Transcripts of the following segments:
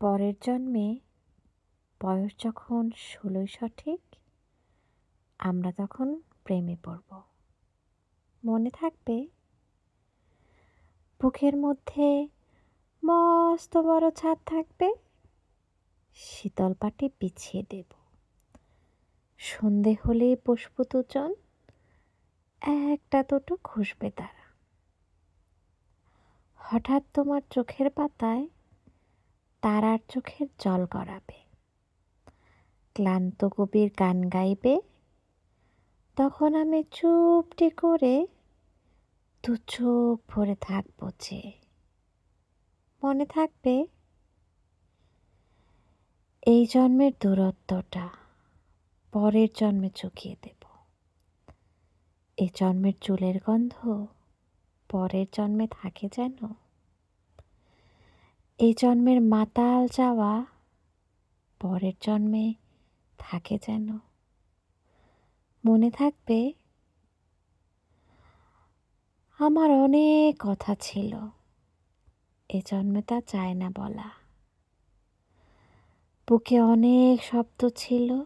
পরের জন্মে বয়স যখন 16 সঠিক, আমরা তখন প্রেমে পড়ব। মনে থাকবে? বুকের মধ্যে মস্ত বড় ছাদ থাকবে, শীতল পাটি বিছিয়ে দেব। সন্ধে হলেই বসবো দুজন, একটা দুটো খুঁজবে তারা। হঠাৎ তোমার চোখের পাতায় তারার চোখের জল গড়াবে। ক্লান্ত কবির গান গাইবে, তখন আমি চুপটি করে দু চোখ ভরে থাকবো যে। মনে থাকবে? এই জন্মের দূরত্বটা পরের জন্মে চুকিয়ে দেব। এই জন্মের চুলের গন্ধ পরের জন্মে থাকে যেন। এই জন্মের মাতাল যাওয়া পরের জন্মে থাকে যেন। মনে থাকবে? আমার অনেক কথা ছিল, এ জন্মে তা চায় না বলা। বুকে অনেক শব্দ ছিল,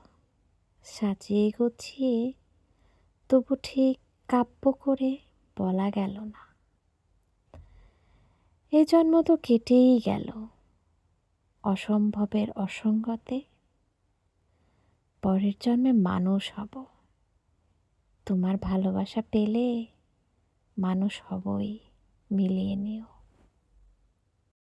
সাজিয়ে গুছিয়ে তবু ঠিক কাব্য করে বলা গেল না। এ জন্ম তো কেটেই গেল অসম্ভবের অসঙ্গতে। পরের জন্মে মানুষ হব, তোমার ভালোবাসা পেলে মানুষ হবই, মিলিয়ে নিও।